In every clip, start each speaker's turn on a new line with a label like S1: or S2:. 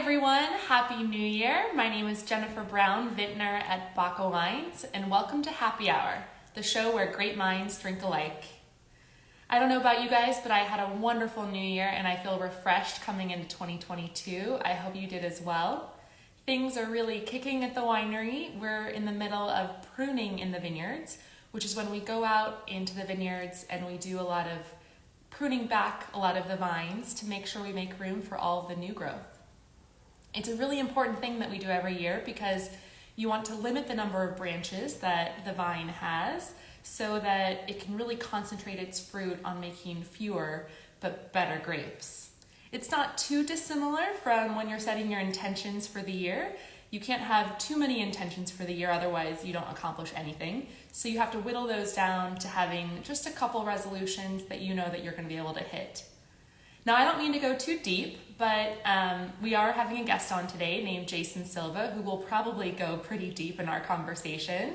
S1: everyone, Happy New Year. My name is Jennifer Brown, vintner at BACA Wines, and welcome to Happy Hour, the show where great minds drink alike. I don't know about you guys, but I had a wonderful new year and I feel refreshed coming into 2022. I hope you did as well. Things are really kicking at the winery. We're in the middle of pruning in the vineyards, which is when we go out into the vineyards and we do a lot of pruning back a lot of the vines to make sure we make room for all of the new growth. It's a really important thing that we do every year because you want to limit the number of branches that the vine has so that it can really concentrate its fruit on making fewer but better grapes. It's not too dissimilar from when you're setting your intentions for the year. You can't have too many intentions for the year, otherwise you don't accomplish anything. So you have to whittle those down to having just a couple resolutions that you know that you're going to be able to hit. Now, I don't mean to go too deep, but we are having a guest on today named Jason Silva, who will probably go pretty deep in our conversation.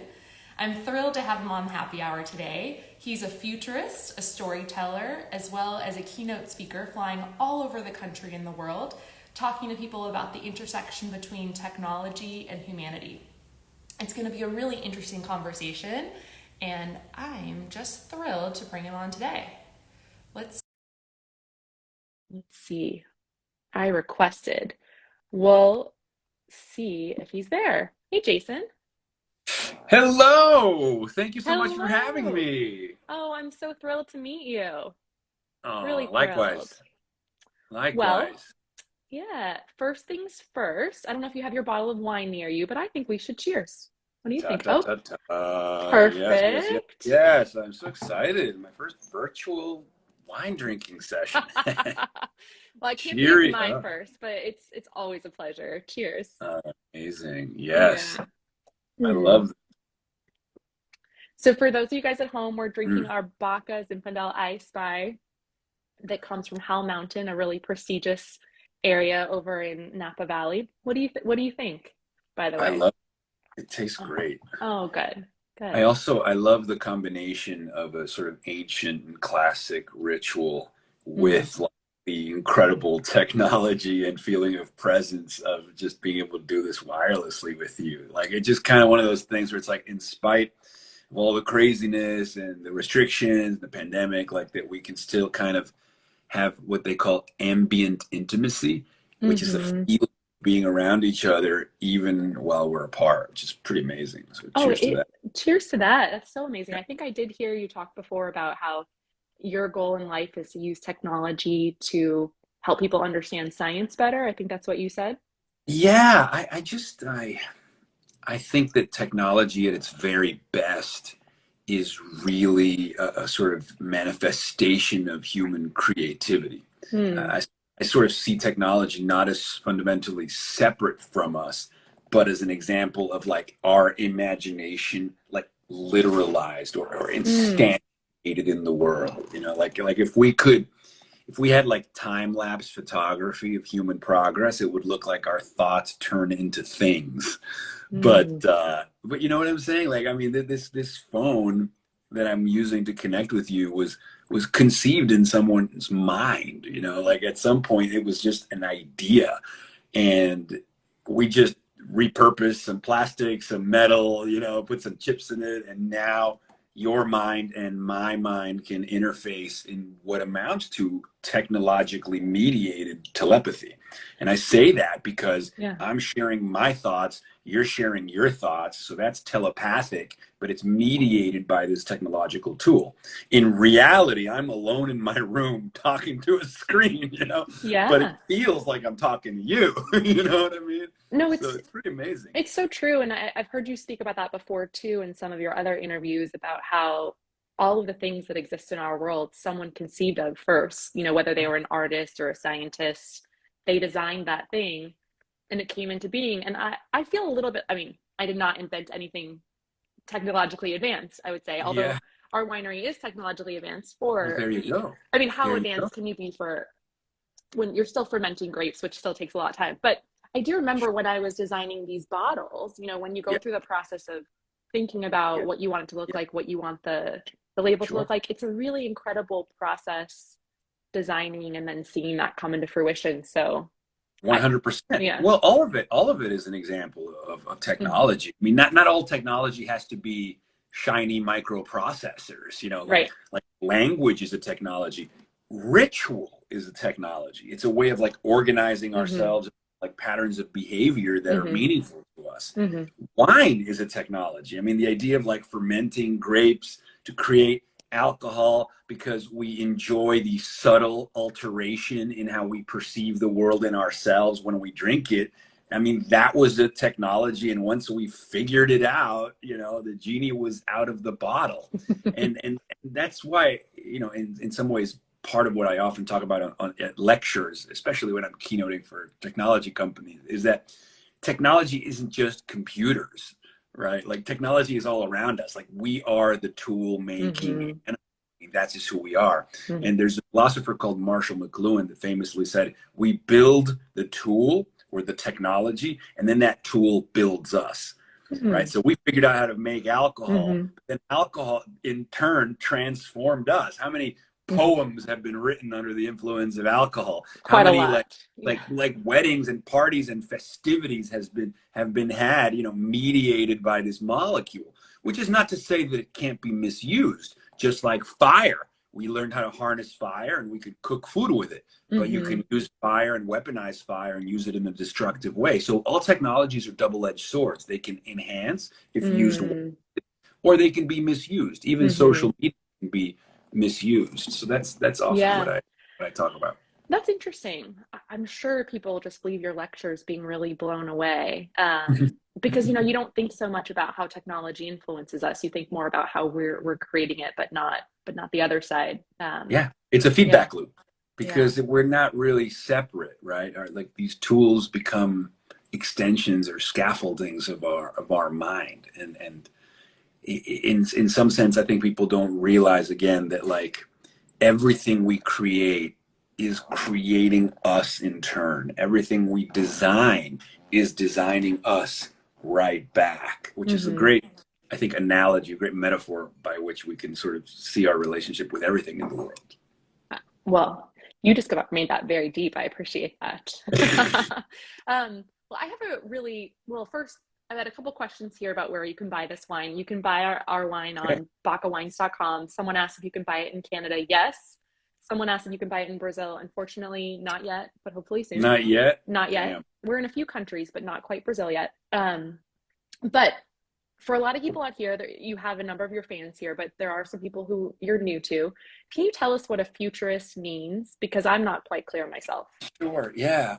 S1: I'm thrilled to have him on Happy Hour today. He's a futurist, a storyteller, as well as a keynote speaker flying all over the country and the world, talking to people about the intersection between technology and humanity. It's going to be a really interesting conversation, and I'm just thrilled to bring him on today. Let's see. I requested. We'll see if he's there. Hey, Jason.
S2: Hello! Thank you so much for having
S1: Hello.
S2: me.
S1: Oh, I'm so thrilled to meet you. Really
S2: Oh,
S1: thrilled.
S2: likewise.
S1: Well,
S2: Likewise.
S1: yeah, first things first. I don't know if you have your bottle of wine near you, but I think we should cheers. What do you
S2: Ta
S1: think?
S2: ta
S1: Oh,
S2: ta ta. Yes, yes, yes,
S1: perfect.
S2: yes. I'm so excited. My first virtual wine drinking session.
S1: Well, I can't forget
S2: Cheery.
S1: my first, but it's always a pleasure. Cheers.
S2: Amazing.
S1: Yeah.
S2: Yes. I
S1: Hmm.
S2: love
S1: So for those of you guys at home, we're drinking
S2: mm.
S1: our BACA Zinfandel Ice by that comes from Hell Mountain, a really prestigious area over in Napa Valley. What do you think, by the
S2: I
S1: way?
S2: love it. It tastes
S1: Oh,
S2: great.
S1: oh, good,
S2: I
S1: good.
S2: also I love the combination of a sort of ancient and classic ritual
S1: Mm,
S2: with like the incredible technology and feeling of presence of just being able to do this wirelessly with you. Like it's just kind of one of those things where it's like in spite of all the craziness and the restrictions, the pandemic, like that we can still kind of have what they call ambient intimacy, which is the
S1: hmm.
S2: feel of being around each other even while we're apart, which is pretty amazing. So
S1: Oh,
S2: cheers to that.
S1: cheers to that. That's so amazing. I think I did hear you talk before about how your goal in life is to use technology to help people understand science better. I think that's what you said.
S2: Yeah, I think that technology at its very best is really a sort of manifestation of human creativity.
S1: Hmm.
S2: I sort of see technology not as fundamentally separate from us, but as an example of like our imagination, like literalized or
S1: Hmm.
S2: instantiated in the world. You know, like if we had like time lapse photography of human progress, it would look like our thoughts turn into things.
S1: Hmm.
S2: But you know what I'm saying? Like, I mean, this phone that I'm using to connect with you was conceived in someone's mind. You know, like at some point it was just an idea, and we just repurposed some plastic, some metal, you know, put some chips in it, and now your mind and my mind can interface in what amounts to technologically mediated telepathy. And I say that because
S1: Yeah.
S2: I'm sharing my thoughts, you're sharing your thoughts, so that's telepathic, but it's mediated by this technological tool. In reality, I'm alone in my room talking to a screen, you know, but it
S1: Yeah.
S2: feels like I'm talking to you. You know what I mean?
S1: No,
S2: So it's pretty amazing.
S1: it's so true. And I've heard you speak about that before too in some of your other interviews about how all of the things that exist in our world, someone conceived of first, you know, whether they were an artist or a scientist, they designed that thing and it came into being. And I feel a little bit, I mean, I did not invent anything technologically advanced, I would say, although
S2: Yeah.
S1: our winery is technologically advanced
S2: Well,
S1: for,
S2: there you go.
S1: I mean, how
S2: There you go.
S1: advanced can you be for when you're still fermenting grapes, which still takes a lot of time. But I do remember when I was designing these bottles, you know, when you go
S2: Yeah.
S1: through the process of thinking about
S2: Yeah.
S1: what you want it to look
S2: Yeah.
S1: like, what you want the label to
S2: Sure.
S1: look like, it's a really incredible process designing and then seeing that come into fruition. So I,
S2: 100%.
S1: yeah.
S2: Well, all of it is an example of
S1: Mm-hmm.
S2: technology. I mean, not all technology has to be shiny microprocessors,
S1: Right.
S2: like language is a technology. Ritual is a technology. It's a way of like organizing
S1: Mm-hmm.
S2: ourselves, like patterns of behavior that are
S1: Mm-hmm.
S2: meaningful to us.
S1: Mm-hmm.
S2: Wine is a technology. I mean, the idea of like fermenting grapes to create alcohol because we enjoy the subtle alteration in how we perceive the world and ourselves when we drink it. I mean, that was a technology, and once we figured it out, the genie was out of the bottle. And that's why, in some ways, part of what I often talk about at lectures, especially when I'm keynoting for technology companies, is that technology isn't just computers, right? Like technology is all around us. Like we are the tool making,
S1: Mm-hmm.
S2: and that's just who we are.
S1: Mm-hmm.
S2: And there's a philosopher called Marshall McLuhan that famously said, "We build the tool or the technology, and then that tool builds us." Right? So we figured out how to make alcohol,
S1: Mm-hmm.
S2: but then alcohol in turn transformed us. How many poems have been written under the influence of alcohol? How
S1: Quite a
S2: many like
S1: lot. Yeah.
S2: like weddings and parties and festivities have been had, mediated by this molecule, which is not to say that it can't be misused. Just like fire, we learned how to harness fire and we could cook food with it, but you
S1: Mm-hmm.
S2: can use fire and weaponize fire and use it in a destructive way. So all technologies are double-edged swords. They can enhance if used,
S1: Mm-hmm.
S2: or they can be misused. Even
S1: Mm-hmm.
S2: social media can be misused. So that's often what
S1: Yeah.
S2: I talk about.
S1: That's interesting. I'm sure people just leave your lectures being really blown away. Because you don't think so much about how technology influences us. You think more about how we're creating it, but not the other side.
S2: Yeah, it's a
S1: Yeah,
S2: feedback loop
S1: yeah.
S2: because we're not really separate, right? Or like these tools become extensions or scaffoldings of our mind, and in some sense, I think people don't realize again that like everything we create is creating us in turn. Everything we design is designing us right back, which is a
S1: Hmm.
S2: great, I think, analogy, a great metaphor by which we can sort of see our relationship with everything in the world.
S1: Well, you just made that very deep. I appreciate that. Well, I have a really well. First, I've had a couple questions here about where you can buy this wine. You can buy our wine
S2: Okay.
S1: on bacawines.com. Someone asked if you can buy it in Canada. Yes. Someone asked if you can buy it in Brazil. Unfortunately, not yet, but hopefully soon.
S2: Not yet.
S1: Not yet.
S2: Damn.
S1: We're in a few countries, but not quite Brazil yet. But for a lot of people out here, you have a number of your fans here, but there are some people who you're new to. Can you tell us what a futurist means? Because I'm not quite clear myself.
S2: Sure. Yeah.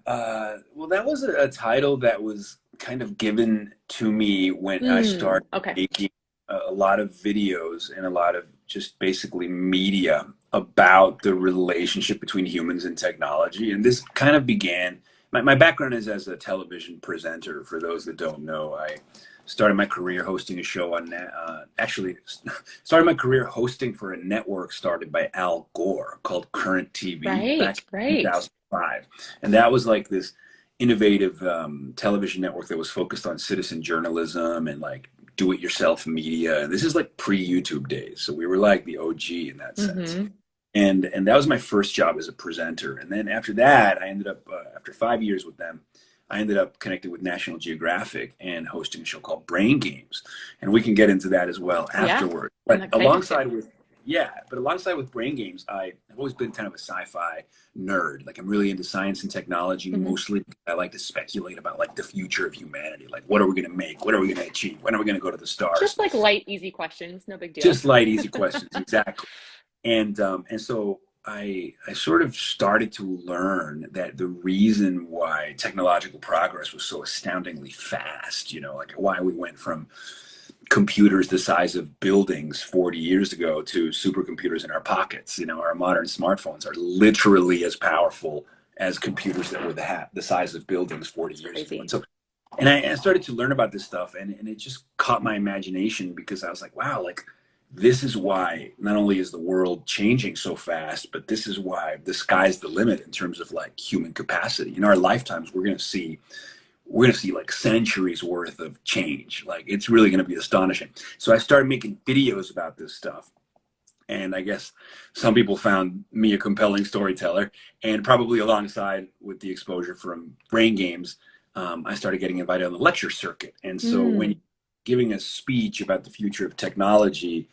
S2: Well, that was a title that was kind of given to me when I started
S1: Okay.
S2: making a lot of videos and a lot of just basically media about the relationship between humans and technology. And this kind of began, my background is as a television presenter. For those that don't know, I started my career hosting a show on, actually, started my career hosting for a network started by Al Gore called Current TV
S1: Right,
S2: back in
S1: right.
S2: 2005. And that was like this innovative television network that was focused on citizen journalism and like do-it-yourself media. And this is like pre-YouTube days, so we were like the OG in that sense.
S1: Mm-hmm.
S2: And that was my first job as a presenter. And then after that, I ended up after 5 years with them, I ended up connected with National Geographic and hosting a show called Brain Games, and we can get into that as well
S1: Yeah,
S2: afterward.
S1: I'm
S2: But
S1: excited to.
S2: alongside with Brain Games, I've always been kind of a sci-fi nerd. Like I'm really into science and technology,
S1: Hmm.
S2: mostly. I like to speculate about like the future of humanity. Like what are we going to make? What are we going to achieve? When are we going to go to the
S1: Just
S2: stars?
S1: like light, easy questions, no big deal.
S2: Just light, easy questions, exactly. And so I sort of started to learn that the reason why technological progress was so astoundingly fast, like why we went from computers the size of buildings 40 years ago to supercomputers in our pockets. Our modern smartphones are literally as powerful as computers that were the size of buildings 40
S1: It's
S2: years ago. And
S1: crazy.
S2: so, and I started to learn about this stuff, and it just caught my imagination because I was like, wow, like this is why not only is the world changing so fast, but this is why the sky's the limit in terms of like human capacity. In our lifetimes, we're going to see like centuries worth of change. Like it's really going to be astonishing. So I started making videos about this stuff. And I guess some people found me a compelling storyteller, and probably alongside with the exposure from Brain Games, I started getting invited on the lecture circuit. And so when
S1: Mm,
S2: you're giving a speech about the future of technology,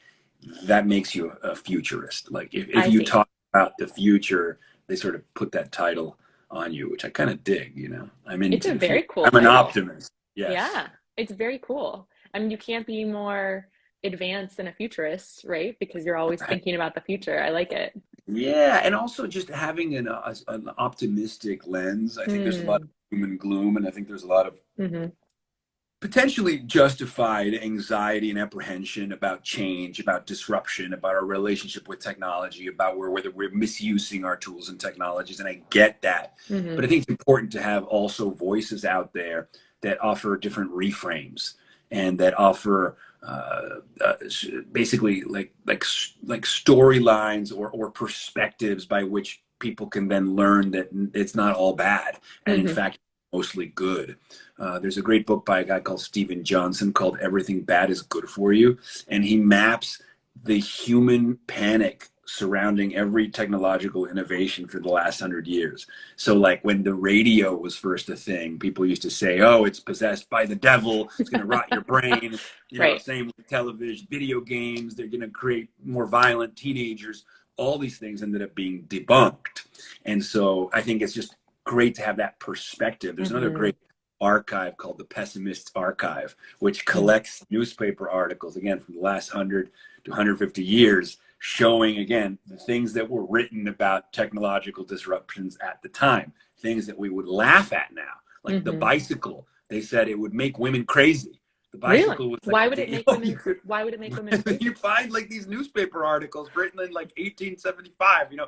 S2: that makes you a futurist. Like if
S1: I
S2: you
S1: see.
S2: talk about the future, they sort of put that title on you, which I kind of dig, you know. I'm
S1: It's
S2: into
S1: a
S2: the future.
S1: very cool
S2: I'm an
S1: title.
S2: optimist. Yes.
S1: Yeah, it's very cool. I mean, you can't be more advanced than a futurist, right? Because you're always thinking about the future. I like it.
S2: Yeah, and also just having an optimistic lens. I think there's a lot of
S1: Mm,
S2: doom and gloom, and I think there's a lot of
S1: hmm
S2: potentially justified anxiety and apprehension about change, about disruption, about our relationship with technology, about whether we're misusing our tools and technologies. And I get that.
S1: hmm
S2: But I think it's important to have also voices out there that offer different reframes and that offer basically like storylines or perspectives by which people can then learn that it's not all bad and in
S1: hmm
S2: fact mostly good. There's a great book by a guy called Steven Johnson called Everything Bad is Good for You. And he maps the human panic surrounding every technological innovation for the last 100 years. So, like when the radio was first a thing, people used to say, oh, it's possessed by the devil, it's going to rot your brain. You know,
S1: Right.
S2: same with television, video games, they're going to create more violent teenagers. All these things ended up being debunked. And so I think it's just great to have that perspective. There's another
S1: hmm
S2: great archive called the Pessimist Archive, which
S1: hmm
S2: collects newspaper articles, again, from the last 100 to 150 years, showing, again, the things that were written about technological disruptions at the time, things that we would laugh at now. Like the
S1: hmm
S2: bicycle, they said it would make women crazy. The
S1: Really?
S2: bicycle was like,
S1: Why would it make women,
S2: you could,
S1: why would it make women
S2: you
S1: crazy?
S2: find like these newspaper articles written in like 1875, you know,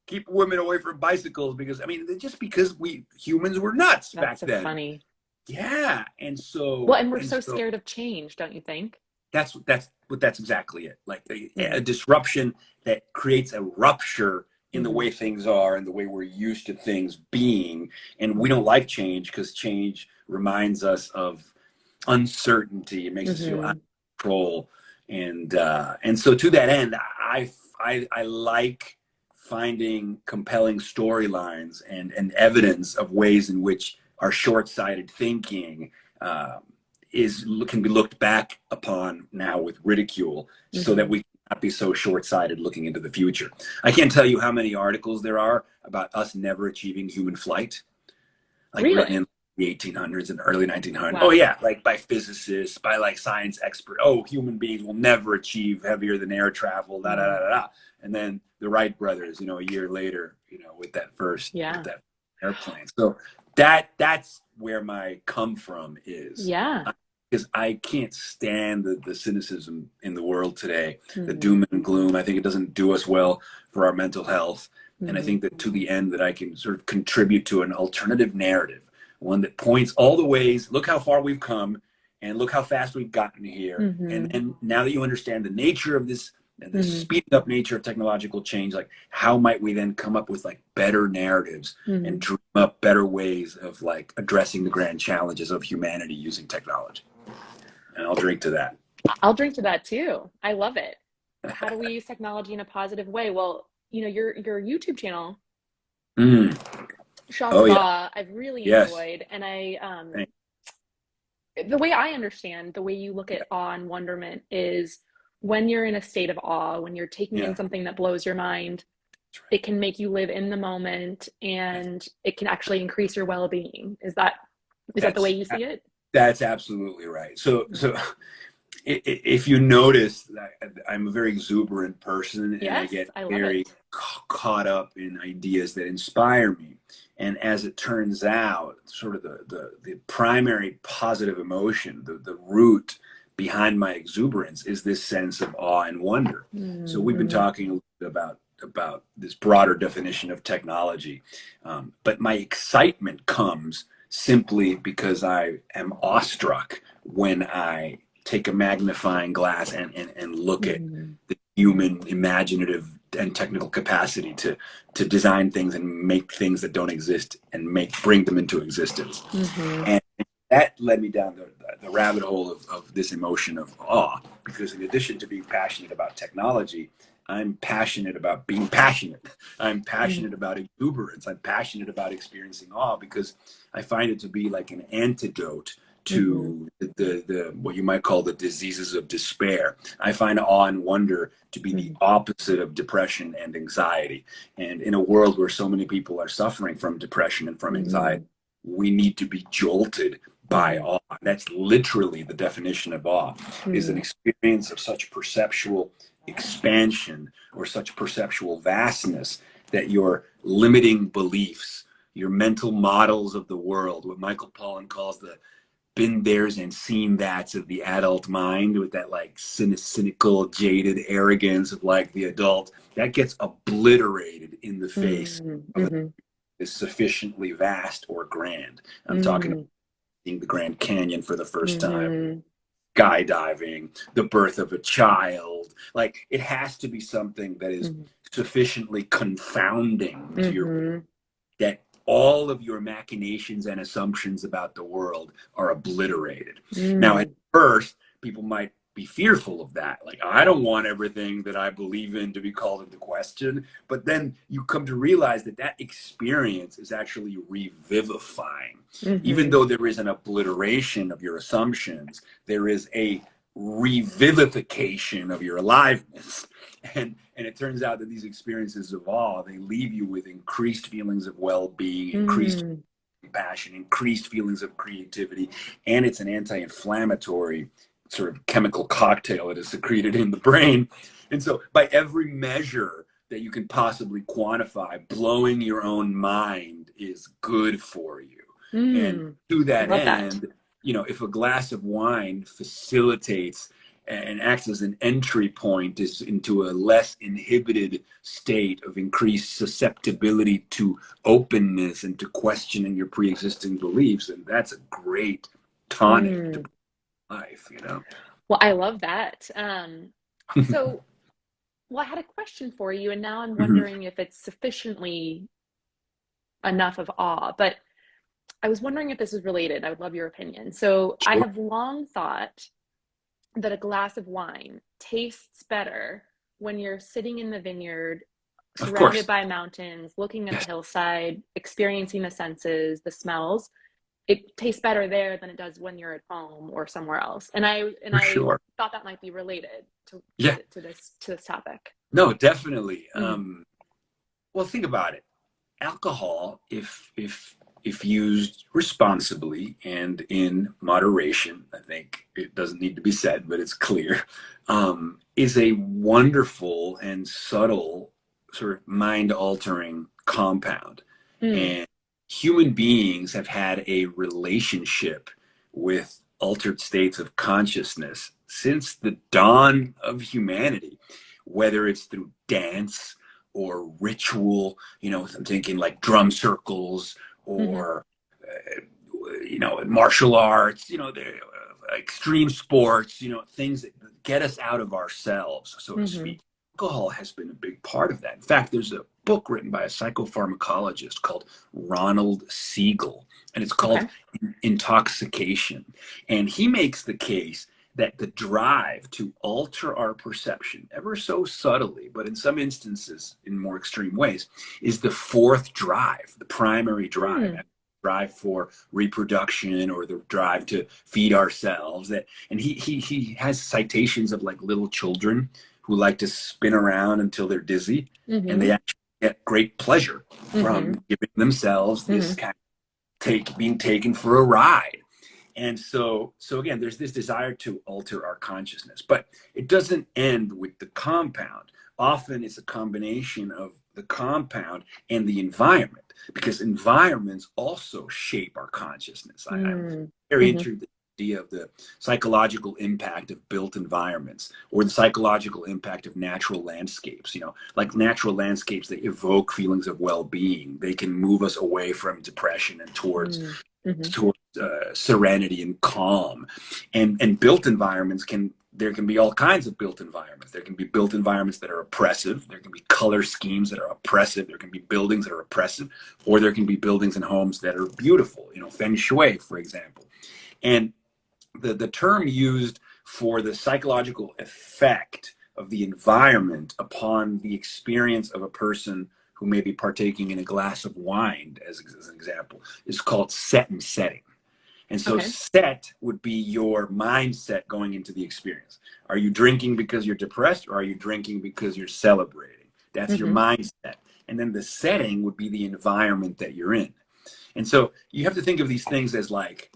S2: keep women away from bicycles because, I mean, just because we humans were nuts
S1: That's
S2: back
S1: so
S2: then.
S1: funny.
S2: Yeah, and
S1: Well,
S2: so
S1: and we're
S2: and
S1: so
S2: so
S1: scared of change, don't you think?
S2: that's exactly it. Like a
S1: Mm,
S2: disruption that creates a rupture in the
S1: hmm
S2: way things are and the way we're used to things being, and we
S1: hmm
S2: don't like change because change reminds us of uncertainty. It makes us feel out of
S1: hmm
S2: control, and so to that end, I like finding compelling storylines and evidence of ways in which our short-sighted thinking uh, can be looked back upon now with ridicule, so that
S1: hmm
S2: we not be so short-sighted looking into the future. I can't tell you how many articles there are about us never achieving human flight, like written
S1: Really?
S2: in the 1800s and early 1900s. Oh
S1: Wow.
S2: yeah, like by physicists, by like science experts. Oh, human beings will never achieve heavier than air travel. Da da
S1: Mm,
S2: da da. Da. And then the Wright brothers, you know, a year later, you know, with
S1: yeah.
S2: that airplane. So that's where my come from is.
S1: Yeah.
S2: Because I can't stand the cynicism in the world today, the
S1: hmm
S2: doom and gloom. I think it doesn't do us well for our mental health. And I
S1: hmm
S2: think that to the end that I can sort of contribute to an alternative narrative, one that points all the ways, look how far we've come and look how fast we've gotten here. And
S1: hmm
S2: then now that you understand the nature of this, the
S1: hmm
S2: speeding up nature of technological change, like how might we then come up with like better narratives and
S1: hmm
S2: dream up better ways of like addressing the grand challenges of humanity using technology? And I'll drink to that.
S1: I'll drink to that too. I love it. How do we use technology in a positive way? Well, your YouTube channel,
S2: Mm.
S1: Shots
S2: Oh
S1: of
S2: yeah.
S1: Awe, I've really
S2: Yes.
S1: enjoyed, and
S2: Thank-
S1: the way I understand the way you look at awe and wonderment is when you're in a state of awe, when you're taking in
S2: Yeah.
S1: something that blows your mind,
S2: That's right.
S1: it can make you live in the moment
S2: Yes.
S1: and it can actually increase your well-being. Is that the way
S2: That's
S1: you see it?
S2: that's absolutely right. So if you notice, I'm a very exuberant person and I
S1: Yes,
S2: get
S1: I love
S2: very
S1: it.
S2: caught up in ideas that inspire me. And as it turns out, sort of the primary positive emotion, the root behind my exuberance is this sense of awe and wonder. So we've been
S1: Mm-hmm.
S2: talking a little bit about this broader definition of technology, but my excitement comes simply because I am awestruck when I take a magnifying glass and look at
S1: Mm-hmm.
S2: the human imaginative and technical capacity to design things and make things that don't exist and bring them into existence.
S1: Mm-hmm.
S2: And that led me down the rabbit hole of this emotion of awe, because in addition to being passionate about technology, I'm passionate about being passionate. I'm passionate about exuberance. I'm passionate about experiencing awe because I find it to be like an antidote
S3: Mm-hmm.
S2: to the what you might call the diseases of despair. I find awe and wonder to be the opposite of depression and anxiety. And in a world where so many people are suffering from depression and from
S3: Mm-hmm.
S2: anxiety, we need to be jolted by
S3: Mm-hmm.
S2: awe. That's literally the definition of awe, is an experience of such perceptual expansion or such perceptual vastness that your limiting beliefs, your mental models of the world, what Michael Pollan calls the been there's and seen that's of the adult mind, with that like cynical, jaded arrogance of like the adult, that gets obliterated in the face of a
S3: Mm-hmm.
S2: is sufficiently vast or grand. I'm talking about
S3: Mm-hmm.
S2: seeing the Grand Canyon for the first time,
S3: Mm-hmm.
S2: skydiving, the birth of a child. Like it has to be something that is
S3: Mm-hmm.
S2: sufficiently confounding to your,
S3: Mm-hmm.
S2: that all of your machinations and assumptions about the world are obliterated. Now, at first, people might be fearful of that. Like, I don't want everything that I believe in to be called into question. But then you come to realize that that experience is actually revivifying. Even
S3: Mm-hmm.
S2: though there is an obliteration of your assumptions, there is a revivification of your aliveness. And it turns out that these experiences of awe, they leave you with increased feelings of well-being, increased
S3: Mm-hmm.
S2: compassion, increased feelings of creativity, and it's an anti-inflammatory sort of chemical cocktail that is secreted in the brain. And so by every measure that you can possibly quantify, blowing your own mind is good for you. And
S3: Mm.
S2: to
S3: I
S2: that
S3: love that.
S2: end, you know, if a glass of wine facilitates and acts as an entry point is into a less inhibited state of increased susceptibility to openness and to questioning your pre-existing beliefs, and that's a great tonic to
S3: Mm.
S2: life, you know.
S3: Well, I love that. So, well, I had a question for you, and now I'm
S2: Mhm.
S3: wondering if it's sufficiently enough of awe, but I was wondering if this is related. I would love your opinion. So, I
S2: Sure.
S3: have long thought that a glass of wine tastes better when you're sitting in the vineyard,
S2: Of
S3: surrounded
S2: course.
S3: by mountains, looking at the
S2: Yes,
S3: hillside, experiencing the senses, the smells. It tastes better there than it does when you're at home or somewhere else. And
S2: for
S3: I
S2: sure.
S3: thought that might be related
S2: Yeah,
S3: to this topic.
S2: no, definitely.
S3: Mm-hmm.
S2: Well, think about it. Alcohol, if used responsibly and in moderation, I think it doesn't need to be said, but it's clear, is a wonderful and subtle sort of mind-altering compound.
S3: Mm.
S2: And human beings have had a relationship with altered states of consciousness since the dawn of humanity, whether it's through dance or ritual, you know, I'm thinking like drum circles
S3: Mm-hmm.
S2: or, you know, martial arts, you know, extreme sports, you know, things that get us out of ourselves, so to
S3: Mm-hmm.
S2: speak. Alcohol has been a big part of that. In fact, there's a book written by a psychopharmacologist called Ronald Siegel, and it's called
S3: Okay.
S2: Intoxication. And he makes the case that the drive to alter our perception, ever so subtly, but in some instances in more extreme ways, is the fourth drive, the primary drive.
S3: Mm.
S2: Drive for reproduction or the drive to feed ourselves. That, and he has citations of like little children who like to spin around until they're dizzy, and they
S3: Mm-hmm.
S2: actually get great pleasure
S3: Mm-hmm.
S2: from giving themselves this
S3: Mm-hmm.
S2: kind of being taken for a ride. And so again, there's this desire to alter our consciousness, but it doesn't end with the compound. Often it's a combination of the compound and the environment, because environments also shape our consciousness. I'm very
S3: Mm-hmm.
S2: interested in the idea of the psychological impact of built environments or the psychological impact of natural landscapes. You know, like natural landscapes, they evoke feelings of well-being. They can move us away from depression and towards
S3: Mm-hmm.
S2: serenity and calm. And built environments can, there can be all kinds of built environments. There can be built environments that are oppressive. There can be color schemes that are oppressive. There can be buildings that are oppressive, or there can be buildings and homes that are beautiful. You know, feng shui, for example. And the term used for the psychological effect of the environment upon the experience of a person who may be partaking in a glass of wine, as an example, is called set and setting. And so
S3: Okay.
S2: set would be your mindset going into the experience. Are you drinking because you're depressed, or are you drinking because you're celebrating? That's your
S3: Mm-hmm.
S2: mindset. And then the setting would be the environment that you're in. And so you have to think of these things as like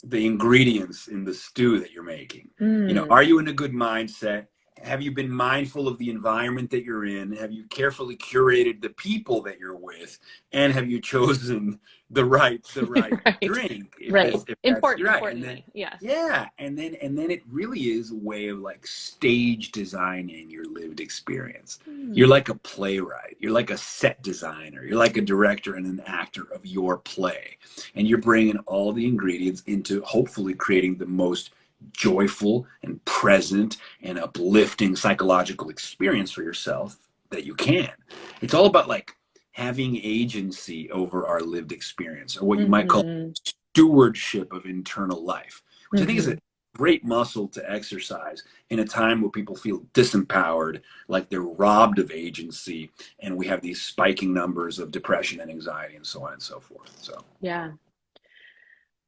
S2: the ingredients in the stew that you're making. You know,
S3: Mm.
S2: are you in a good mindset? Have you been mindful of the environment that you're in? Have you carefully curated the people that you're with? And have you chosen the right
S3: Right.
S2: drink
S3: Right.
S2: if that's right? And then
S3: Importantly, yes.
S2: yeah, and then it really is a way of like stage designing your lived experience. You're
S3: Mm.
S2: like a playwright, you're like a set designer, you're like a director and an actor of your play, and you're bringing all the ingredients into hopefully creating the most joyful and present and uplifting psychological experience for yourself that you can. It's all about like having agency over our lived experience, or what you might call
S3: Mm-hmm.
S2: stewardship of internal life, which I think is
S3: Mm-hmm.
S2: a great muscle to exercise in a time where people feel disempowered, like they're robbed of agency, and we have these spiking numbers of depression and anxiety and so on and so forth. So
S3: Yeah.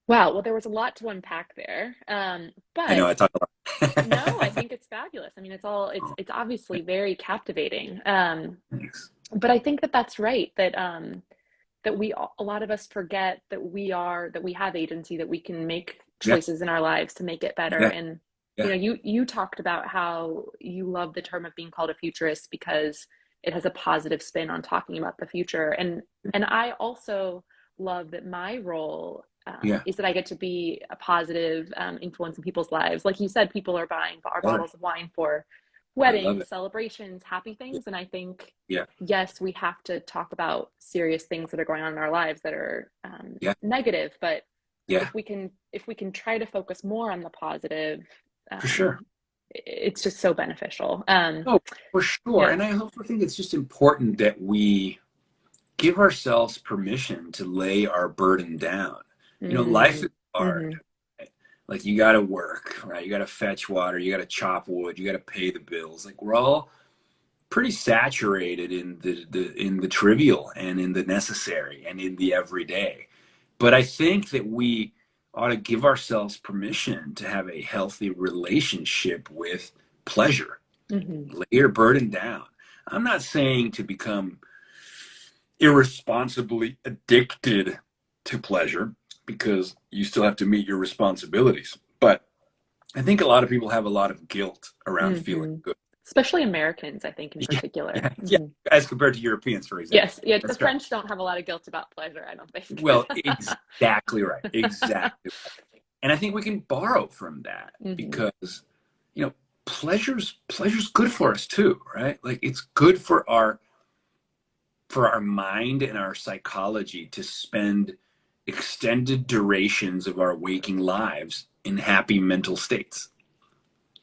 S3: Wow. Well, there was a lot to unpack there.
S2: I know
S3: But
S2: I talk a
S3: no, I
S2: lot.
S3: think it's fabulous. I mean, it's obviously very captivating.
S2: Thanks.
S3: But I think that that's right, that that a lot of us forget that that we have agency, that we can make
S2: Yeah,
S3: choices in our lives to make it better.
S2: yeah,
S3: And
S2: yeah.
S3: you talked about how you love the term of being called a futurist because it has a positive spin on talking about the future. And I also love that my role
S2: Yeah,
S3: is that I get to be a positive influence in people's lives. Like you said, people are buying our
S2: love it.
S3: bottles of wine for
S2: I love
S3: weddings,
S2: it.
S3: celebrations, happy
S2: Yeah,
S3: things. And I think,
S2: yeah,
S3: yes, we have to talk about serious things that are going on in our lives that are
S2: yeah,
S3: negative. But
S2: yeah,
S3: if we can try to focus more on the positive,
S2: for sure.
S3: it's just so beneficial.
S2: Oh, for sure.
S3: Yeah.
S2: And I also think it's just important that we give ourselves permission to lay our burden down. You know, life
S3: Mm,
S2: is hard.
S3: mm-hmm.
S2: Right? Like you got to work, right? You got to fetch water, you got to chop wood, you got to pay the bills. Like we're all pretty saturated in the trivial and in the necessary and in the everyday. But I think that we ought to give ourselves permission to have a healthy relationship with pleasure.
S3: Mm-hmm.
S2: Lay your burden down. I'm not saying to become irresponsibly addicted to pleasure, because you still have to meet your responsibilities. But I think a lot of people have a lot of guilt around feeling
S3: Mm-hmm.
S2: good.
S3: Especially Americans, I think, in
S2: Yeah,
S3: particular.
S2: yeah, yeah.
S3: Mm-hmm.
S2: As compared to Europeans, for
S3: Yes,
S2: example.
S3: yeah, the
S2: That's right.
S3: French don't have a lot of guilt about pleasure, I don't think.
S2: Well, exactly right. Exactly right. And I think we can borrow from that
S3: Mm-hmm.
S2: because, you know, pleasure's good for us too, right? Like it's good for our mind and our psychology to spend extended durations of our waking lives in happy mental states,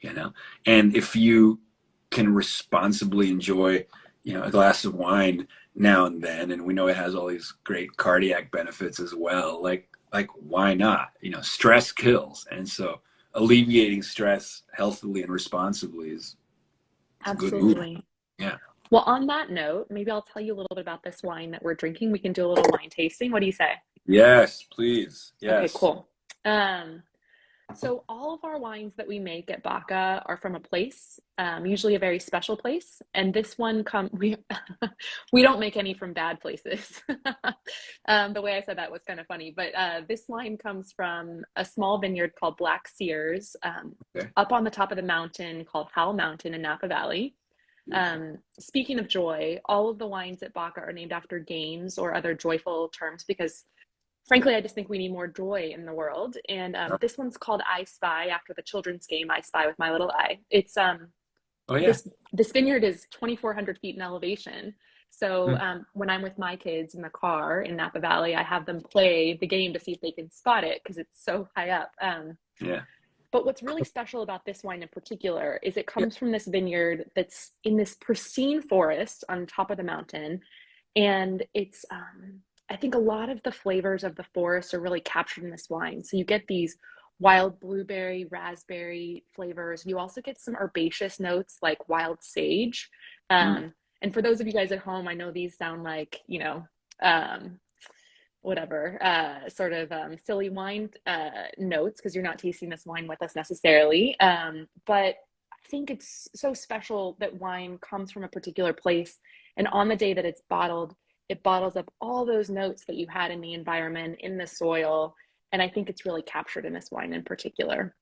S2: you know? And if you can responsibly enjoy, a glass of wine now and then, and we know it has all these great cardiac benefits as well, like why not? Stress kills. And so alleviating stress healthily and responsibly is a good move.
S3: Absolutely.
S2: Yeah.
S3: Well, on that note, maybe I'll tell you a little bit about this wine that we're drinking. We can do a little wine tasting. What do you say?
S2: Yes, please.
S3: Okay,
S2: Yes.
S3: cool. Um, so all of our wines that we make at BACA are from a place, usually a very special place. And this one we we don't make any from bad places. The way I said that was kind of funny, but this wine comes from a small vineyard called Black Sears,
S2: Okay.
S3: up on the top of the mountain called Howell Mountain in Napa Valley.
S2: Beautiful.
S3: Speaking of joy, all of the wines at BACA are named after games or other joyful terms because frankly, I just think we need more joy in the world. And
S2: Oh,
S3: this one's called I Spy after the children's game I Spy with My Little Eye. It's
S2: oh yeah.
S3: this vineyard is 2,400 feet in elevation. So
S2: Hmm.
S3: when I'm with my kids in the car in Napa Valley, I have them play the game to see if they can spot it because it's so high up.
S2: Yeah.
S3: But what's really special about this wine in particular is it
S2: Yeah.
S3: comes from this vineyard that's in this pristine forest on top of the mountain. And I think a lot of the flavors of the forest are really captured in this wine. So you get these wild blueberry, raspberry flavors. You also get some herbaceous notes like wild sage.
S2: Mm.
S3: And for those of you guys at home, I know these sound like, um, whatever, sort of silly wine notes because you're not tasting this wine with us necessarily. But I think it's so special that wine comes from a particular place. And on the day that it's bottled, it bottles up all those notes that you had in the environment, in the soil. And I think it's really captured in this wine in particular.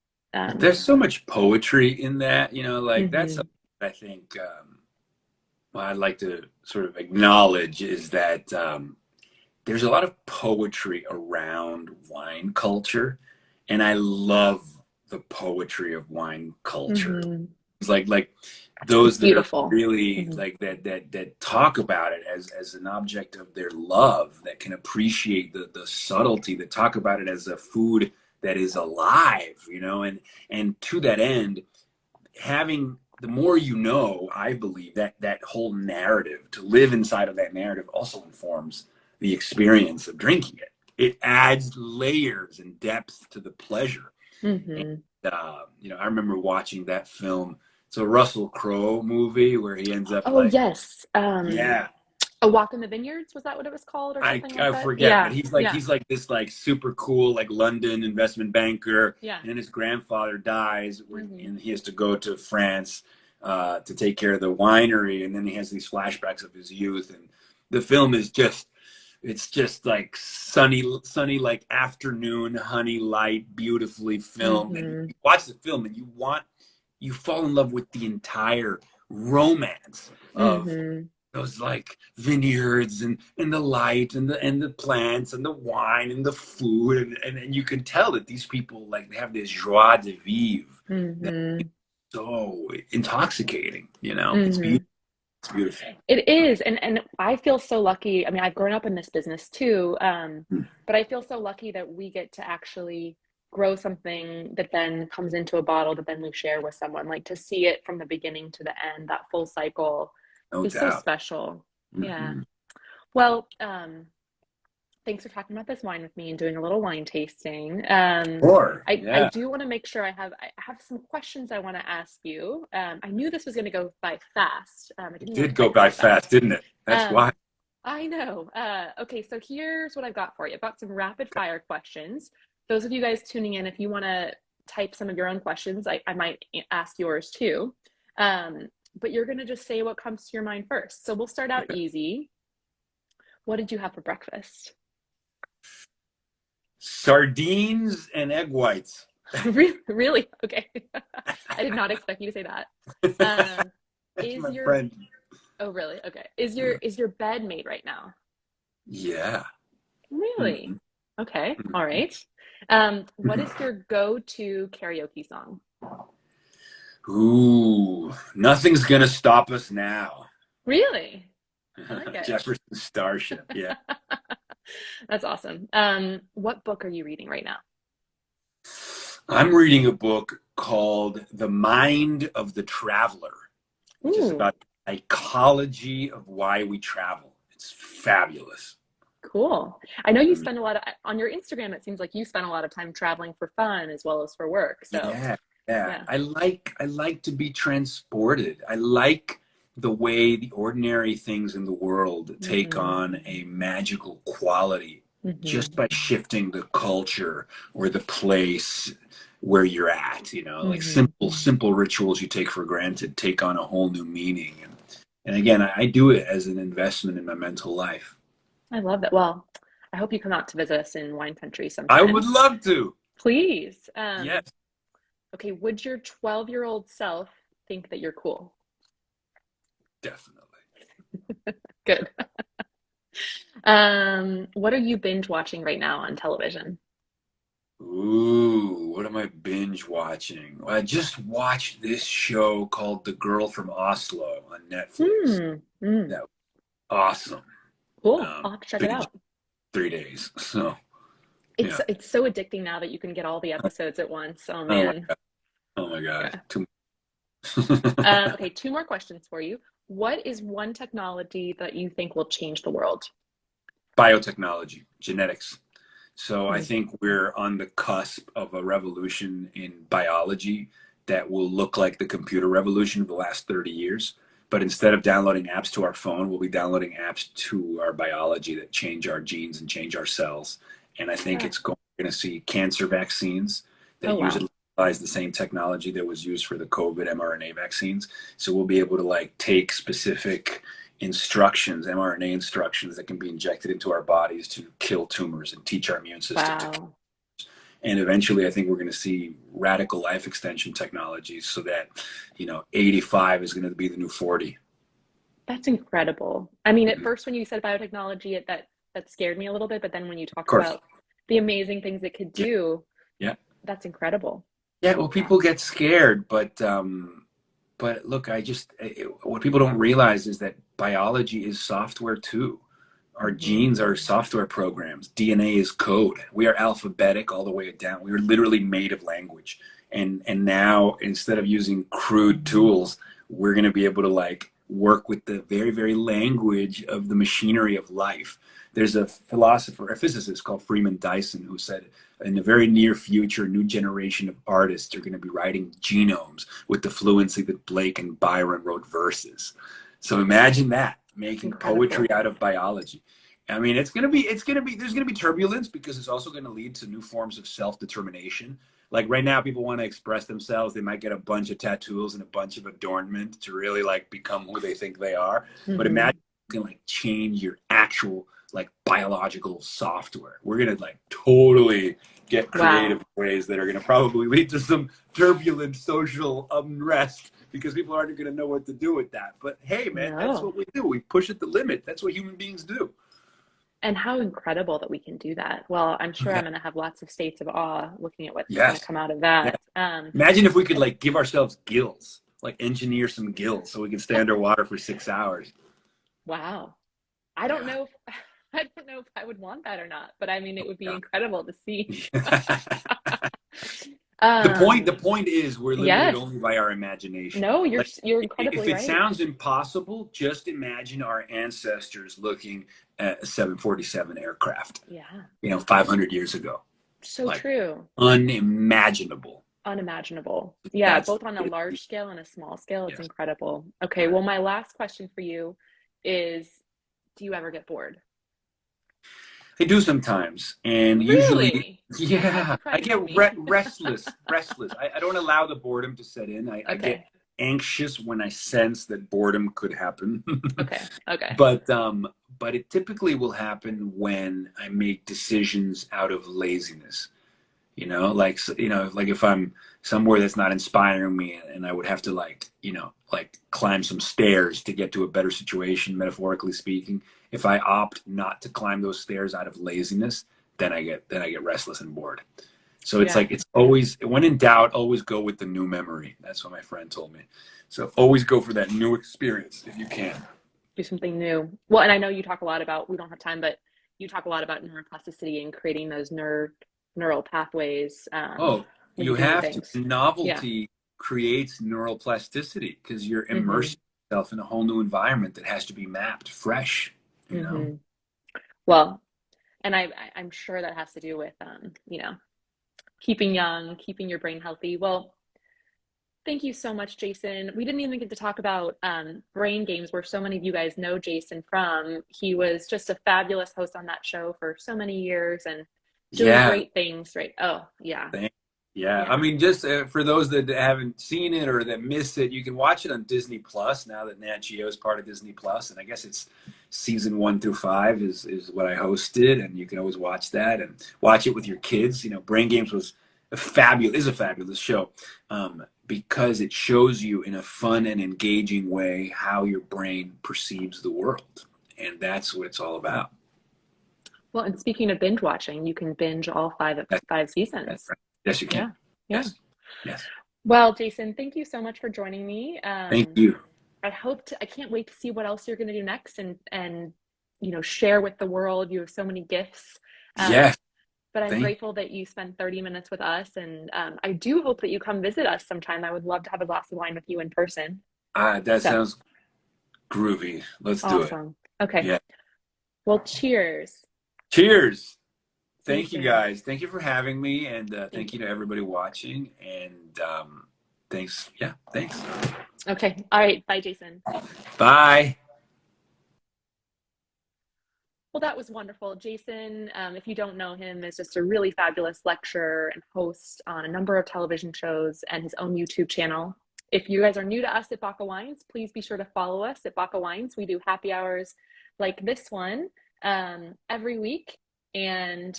S2: There's so much poetry in that, like that's
S3: Mhm,
S2: something I think well, I'd like to sort of acknowledge is that there's a lot of poetry around wine culture, and I love the poetry of wine culture.
S3: mhm.
S2: It's like
S3: It's
S2: those that are
S3: beautiful.
S2: really
S3: Mhm,
S2: like that talk about it as an object of their love, that can appreciate the subtlety, that talk about it as a food that is alive, and to that end, having the more I believe that whole narrative, to live inside of that narrative, also informs the experience of drinking it. It adds layers and depth to the pleasure. And,
S3: mhm.
S2: I remember watching that film. It's a Russell Crowe movie where he ends up
S3: Oh,
S2: like,
S3: yes.
S2: yeah,
S3: A Walk in the Vineyards, was that what it was called or
S2: I
S3: something like
S2: I
S3: that?
S2: forget, but
S3: Yeah,
S2: he's like
S3: yeah,
S2: he's like this like super cool like London investment banker,
S3: yeah.
S2: and then his grandfather dies,
S3: Mhm,
S2: and he has to go to France to take care of the winery, and then he has these flashbacks of his youth, and the film is just it's just like sunny like afternoon honey light, beautifully filmed, and
S3: mhm,
S2: you watch the film and you fall in love with the entire romance of
S3: mhm,
S2: those like vineyards and the light and the plants and the wine and the food, and you can tell that these people like they have this joie de vivre that's
S3: mhm,
S2: so intoxicating. It's beautiful.
S3: mhm.
S2: It's beautiful.
S3: It is, and I feel so lucky. I mean, I've grown up in this business too, but I feel so lucky that we get to actually grow something that then comes into a bottle that then we share with someone. Like to see it from the beginning to the end, that full cycle
S2: No
S3: is so
S2: doubt.
S3: special. Yeah.
S2: Hmm.
S3: Well, thanks for talking about this wine with me and doing a little wine tasting.
S2: Or
S3: I
S2: yeah,
S3: do want to make sure I have some questions I want to ask you. I knew this was going to go by fast. I
S2: it
S3: didn't know
S2: did go
S3: quite
S2: by
S3: how fast.
S2: fast, didn't it? That's
S3: Um,
S2: why.
S3: I know. Okay, so here's what I've got for you. I've got some rapid fire questions. Those of you guys tuning in, if you want to type some of your own questions, I might ask yours too. Um, but you're going to just say what comes to your mind first. So we'll start out
S2: Okay.
S3: easy. What did you have for breakfast?
S2: Sardines and egg whites.
S3: Really? Really? Okay. I did not expect you to say that. Um,
S2: That's
S3: is
S2: my
S3: your
S2: friend.
S3: Oh, really? Okay. Is
S2: Yeah.
S3: your bed made right now?
S2: Yeah.
S3: Really?
S2: Mhm.
S3: Okay. All
S2: Mhm.
S3: right. What is your go-to karaoke song?
S2: Ooh, nothing's gonna stop us now.
S3: Really? I like it.
S2: Jefferson Starship. Yeah.
S3: That's awesome. What book are you reading right now?
S2: I'm reading a book called The Mind of the Traveler, which is
S3: Ooh,
S2: about the psychology of why we travel. It's fabulous.
S3: cool. I know you
S2: I mean,
S3: spend a lot of on your Instagram, it seems like you spend a lot of time traveling for fun as well as for work. So,
S2: yeah, yeah.
S3: yeah.
S2: I like to be transported. I like the way the ordinary things in the world take
S3: Hmm.
S2: on a magical quality
S3: Hmm.
S2: just by shifting the culture or the place where you're at, like
S3: Hmm.
S2: simple rituals you take for granted take on a whole new meaning. And again, I do it as an investment in my mental life.
S3: I love it. Well, I hope you come out to visit us in wine country
S2: I would
S3: sometime.
S2: love to.
S3: Please.
S2: Yes,
S3: Okay, would your 12-year-old self think that you're cool?
S2: definitely.
S3: Good. What are you binge watching right now on television?
S2: Ooh, what am I binge watching? I just watched this show called The Girl from Oslo on Netflix.
S3: Hmm. Mm.
S2: That was awesome.
S3: Cool. I'll have to check it
S2: Binge
S3: out.
S2: 3 days. So
S3: It's
S2: yeah.
S3: it's so addicting now that you can get all the episodes at once. Oh
S2: Oh my
S3: man.
S2: God. Oh my God.
S3: Yeah.
S2: Too
S3: Okay, two more questions for you. What is one technology that you think will change the world?
S2: Biotechnology, genetics. So I
S3: Mm.
S2: think we're on the cusp of a revolution in biology that will look like the computer revolution of the last 30 years. But instead of downloading apps to our phone, we'll be downloading apps to our biology that change our genes and change our cells. And I think
S3: Yeah.
S2: we're going to see cancer vaccines that
S3: Oh, wow.
S2: utilize the same technology that was used for the COVID mRNA vaccines. So we'll be able to like take specific instructions, mRNA instructions that can be injected into our bodies to kill tumors and teach our immune system to kill.
S3: Wow.
S2: And eventually, I think we're going to see radical life extension technologies so that, 85 is going to be the new 40.
S3: That's incredible. I mean, at
S2: Mhm.
S3: first when you said biotechnology, that scared me a little bit, but then when you
S2: Of
S3: talked
S2: course.
S3: about the amazing things it could
S2: Yeah.
S3: do,
S2: Yeah.
S3: that's incredible.
S2: Yeah. Well,
S3: Wow.
S2: people get scared, but look, what people don't realize is that biology is software too. Our
S3: Hmm.
S2: genes are software programs. DNA is code. We are alphabetic all the way down. We are literally made of language. And now instead of using crude tools, we're going to be able to like work with the very, very language of the machinery of life. There's a philosopher, a physicist called Freeman Dyson who said in the very near future, a new generation of artists are going to be writing genomes with the fluency that Blake and Byron wrote verses. So imagine that,
S3: That's
S2: making poetry
S3: incredible.
S2: out of biology. I mean, there's gonna be turbulence because it's also gonna lead to new forms of self-determination. Like right now, people want to express themselves. They might get a bunch of tattoos and a bunch of adornment to really like become who they think they are. But
S3: Hmm.
S2: imagine you can like change your actual like biological software. We're gonna like totally get creative
S3: Wow.
S2: in ways that are gonna probably lead to some turbulent social unrest because people aren't going to know what to do with that. But hey, man, that's
S3: No.
S2: what we do. We push it the limit. That's what human beings do.
S3: And how incredible that we can do that. Well, I'm sure
S2: Yeah.
S3: I'm going to have lots of states of awe looking at what's going to
S2: Yes.
S3: come out of
S2: Yeah.
S3: that.
S2: Imagine if we could like give ourselves gills, like engineer some gills so we can stay underwater for 6 hours.
S3: Wow. I don't
S2: Yeah.
S3: know if I don't know if I would want that or not, but I mean, it would be
S2: Yeah.
S3: incredible to see.
S2: The
S3: Um,
S2: point is we're limited
S3: yes.
S2: only by our imagination.
S3: No, you're
S2: Like
S3: you're
S2: if
S3: incredibly
S2: it
S3: right.
S2: sounds impossible, just imagine our ancestors looking at a 747 aircraft,
S3: Yeah.
S2: 500 years ago.
S3: So
S2: Like
S3: true.
S2: unimaginable.
S3: Unimaginable. Yeah,
S2: That's
S3: both on a large scale and a small scale, it's
S2: yes.
S3: incredible. Okay,
S2: Right.
S3: well, my last question for you is, do you ever get bored?
S2: I do sometimes, and usually,
S3: Really? That
S2: yeah, I get
S3: surprises me.
S2: restless. Restless. I don't allow the boredom to set in. I get
S3: Okay.
S2: anxious when I sense that boredom could happen.
S3: Okay. Okay.
S2: but but it typically will happen when I make decisions out of laziness. Like if I'm somewhere that's not inspiring me and I would have to like climb some stairs to get to a better situation, metaphorically speaking. If I opt not to climb those stairs out of laziness, then I get restless and bored. So it's
S3: Yeah.
S2: like it's always when in doubt, always go with the new memory. That's what my friend told me. So always go for that new experience if you can.
S3: Do something new. Well, and I know you talk a lot about, we don't have time, but you talk a lot about neuroplasticity and creating those neural pathways
S2: Oh,
S3: when you're
S2: you
S3: doing
S2: have to.
S3: things. Yeah.
S2: Novelty creates neural plasticity because you're
S3: Hmm.
S2: immersing yourself in a whole new environment that has to be mapped fresh, you know?
S3: Hmm. Well, and I'm sure that has to do with, keeping young, keeping your brain healthy. Well, thank you so much, Jason. We didn't even get to talk about Brain Games, where so many of you guys know Jason from. He was just a fabulous host on that show for so many years and doing
S2: Yeah.
S3: great things, right? Oh, yeah.
S2: Thank Yeah, I
S3: Yeah.
S2: mean, just for those that haven't seen it or that missed it, you can watch it on Disney Plus now that Nat Geo is part of Disney Plus, and I guess it's season 1 through 5 is what I hosted, and you can always watch that and watch it with your kids. Brain Games was a fabulous show because it shows you in a fun and engaging way how your brain perceives the world, and that's what it's all about.
S3: Well, and speaking of binge watching, you can binge all
S2: That's,
S3: five
S2: that's
S3: seasons.
S2: right. Yes, you can.
S3: Yeah. Yeah.
S2: Yes, yes.
S3: Well, Jason, thank you so much for joining me.
S2: Thank you.
S3: I can't wait to see what else you're going to do next and share with the world. You have so many gifts.
S2: Yes,
S3: But I'm
S2: thank.
S3: grateful that you spent 30 minutes with us. And I do hope that you come visit us sometime. I would love to have a glass of wine with you in person.
S2: That
S3: So
S2: sounds groovy. Let's do it.
S3: awesome. Okay.
S2: Yeah.
S3: Well, cheers.
S2: Cheers.
S3: See you
S2: Thank you
S3: soon.
S2: guys. Thank you for having me, and
S3: Thank
S2: thank you
S3: you.
S2: to everybody watching. And thanks. Yeah, thanks.
S3: Okay. All right. Bye, Jason.
S2: Bye.
S3: Well, that was wonderful. Jason, if you don't know him, is just a really fabulous lecturer and host on a number of television shows and his own YouTube channel. If you guys are new to us at BACA Wines, please be sure to follow us at BACA Wines. We do happy hours like this one every week, and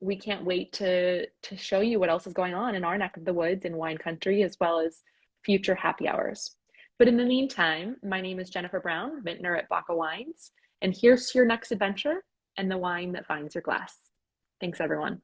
S3: we can't wait to show you what else is going on in our neck of the woods in wine country, as well as future happy hours. But in the meantime, my name is Jennifer Brown, vintner at BACA Wines. And here's to your next adventure and the wine that finds your glass. Thanks, everyone.